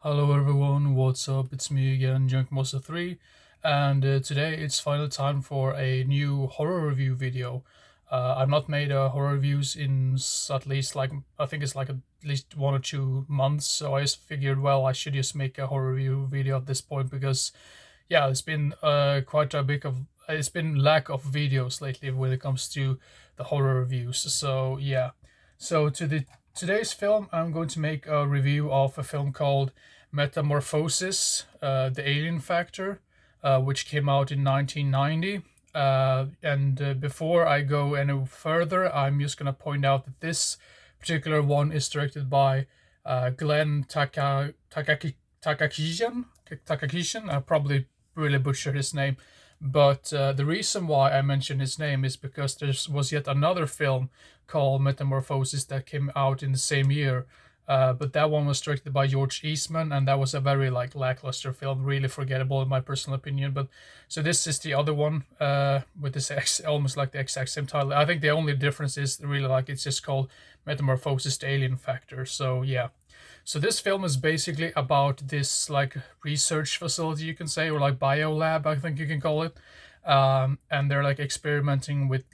Hello everyone, what's up? It's me again, Junkmaster3, and today it's final time for a new horror review video. I've not made horror reviews in at least I think it's like at least 1 or 2 months, so I just figured, well, I should just make a horror review video at this point because, yeah, it's been quite a bit of it's been lack of videos lately when it comes to the horror reviews. So yeah, so today's film, I'm going to make a review of a film called Metamorphosis, the Alien Factor, which came out in 1990. And before I go any further, I'm just going to point out that this particular one is directed by Glenn Takakishian. I probably really butchered his name. But the reason why I mention his name is because there was yet another film called Metamorphosis that came out in the same year, but that one was directed by George Eastman, and that was a very lackluster film, really forgettable in my personal opinion. But so this is the other one with this almost like the exact same title. I think the only difference is really it's just called Metamorphosis: The Alien Factor. So yeah. So this film is basically about this research facility, you can say, or bio lab, I think you can call it. And they're experimenting with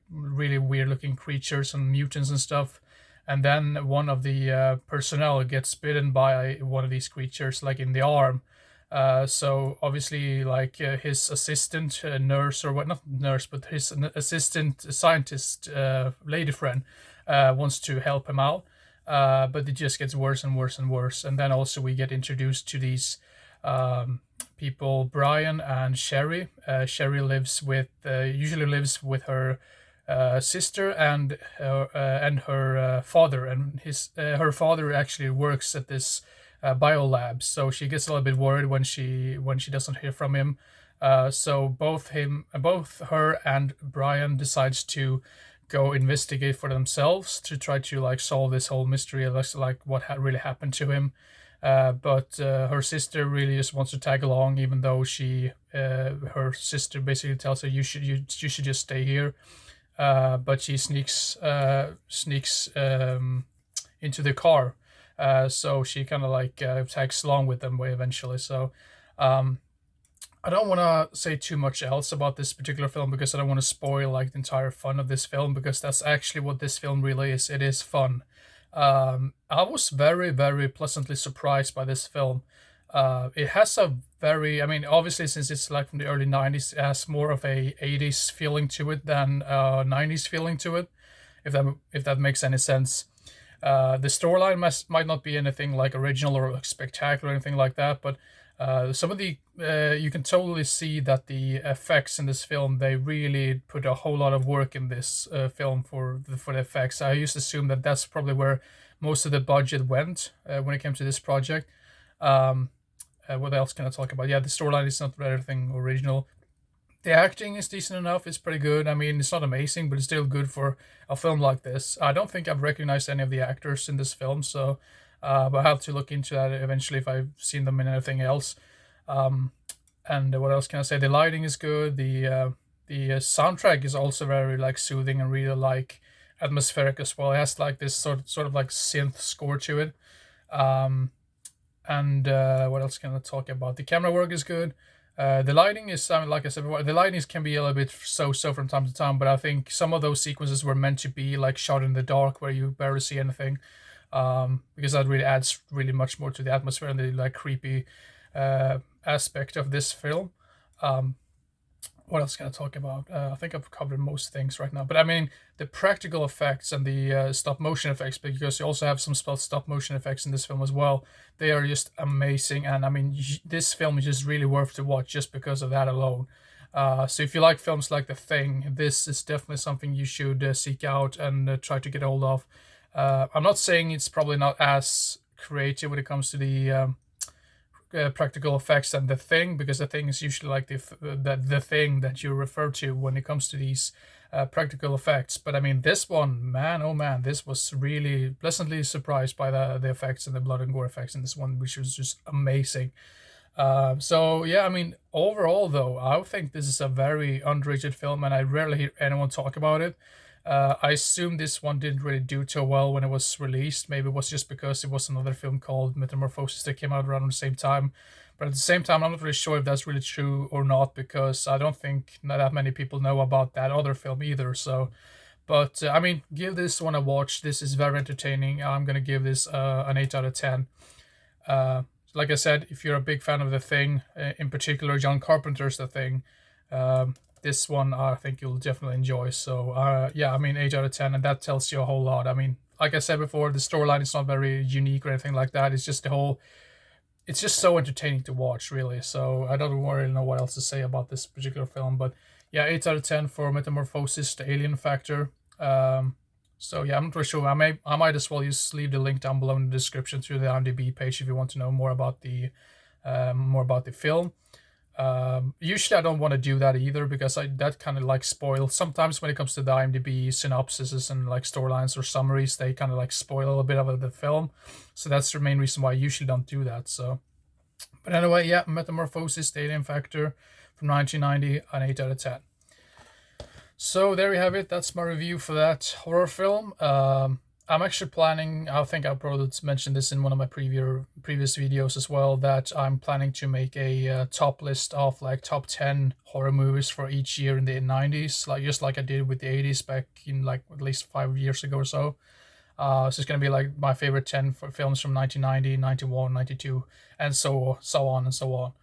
really weird looking creatures and mutants and stuff. And then one of the personnel gets bitten by one of these creatures, in the arm. So obviously, his assistant nurse, or what, not nurse, but his assistant scientist lady friend wants to help him out. But it just gets worse and worse and worse. And then also we get introduced to these people, Brian and Sherry. Sherry usually lives with her sister and her father, and her father actually works at this biolab. So she gets a little bit worried when she doesn't hear from him. So both her and Brian decides to go investigate for themselves to try to solve this whole mystery of what really happened to him. But her sister really just wants to tag along, even though her sister basically tells her you should just stay here. But she sneaks into the car, so she kind of tags along with them eventually. So um, I don't want to say too much else about this particular film because I don't want to spoil the entire fun of this film, because that's actually what this film really is. It is fun. I was very, very pleasantly surprised by this film. It has a very, I mean, obviously since it's from the early 90s, it has more of a 80s feeling to it than 90s feeling to it, if that makes any sense. The storyline might not be anything original or spectacular or anything like that, but some of the you can totally see that the effects in this film, they really put a whole lot of work in this film for the effects. I used to assume that that's probably where most of the budget went when it came to this project. Um, what else can I talk about? Yeah, the storyline is not anything original. The acting is decent enough. It's pretty good. I mean, it's not amazing, but it's still good for a film like this. I don't think I've recognized any of the actors in this film, so but I have to look into that eventually if I've seen them in anything else. Um, and what else can I say? The lighting is good. The soundtrack is also very soothing and really atmospheric as well. It has this sort of synth score to it. Um, and what else can I talk about? The camera work is good. The lighting is, like I said before, the lighting can be a little bit so from time to time, but I think some of those sequences were meant to be shot in the dark where you barely see anything, because that really adds really much more to the atmosphere and the creepy aspect of this film. Um, what else can I talk about? I think I've covered most things right now. But I mean, the practical effects and the stop motion effects, because you also have some stop motion effects in this film as well. They are just amazing, and I mean, this film is just really worth to watch just because of that alone. So if you like films like The Thing, this is definitely something you should seek out and try to get hold of. I'm not saying it's probably not as creative when it comes to the practical effects than The Thing, because The Thing is usually the thing that you refer to when it comes to these practical effects. But I mean, this one, man, oh man, this was really pleasantly surprised by the effects and the blood and gore effects in this one, which was just amazing. So yeah, I mean, overall though, I think this is a very underrated film, and I rarely hear anyone talk about it. I assume this one didn't really do too well when it was released. Maybe it was just because it was another film called Metamorphosis that came out around the same time. But at the same time, I'm not really sure if that's really true or not, because I don't think not that many people know about that other film either. So, but I mean, give this one a watch. This is very entertaining. I'm gonna give this an 8 out of 10. Uh, like I said, if you're a big fan of The Thing, in particular John Carpenter's The Thing, this one I think you'll definitely enjoy. So yeah, I mean 8 out of 10, and that tells you a whole lot. I mean, like I said before, the storyline is not very unique or anything like that. It's just the whole, it's just so entertaining to watch, really. So I don't really know what else to say about this particular film, but yeah, 8 out of 10 for Metamorphosis, the alien factor. So yeah, I'm not really sure. I might as well just leave the link down below in the description to the IMDb page if you want to know more about the film. Usually I don't want to do that either, because that kind of like spoils. Sometimes when it comes to the IMDb synopsises and like storylines or summaries, they kind of like spoil a little bit of the film. So that's the main reason why I usually don't do that. So, but anyway, yeah, Metamorphosis, the alien factor from 1990, an 8 out of 10. So there you have it. That's my review for that horror film. I'm actually planning, I think I probably mentioned this in one of my previous videos as well, that I'm planning to make a top list of like top 10 horror movies for each year in the 90s, like just like I did with the 80s back in like at least 5 years ago or so. So it's going to be like my favorite 10 films from 1990, 91, 92, and so on and so on.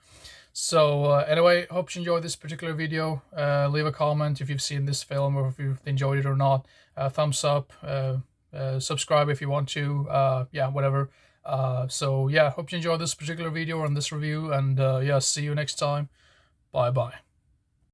So anyway, hope you enjoyed this particular video. Leave a comment if you've seen this film or if you've enjoyed it or not. Thumbs up, subscribe if you want to, yeah, whatever. So yeah, hope you enjoyed this particular video and this review, and yeah, see you next time. Bye bye.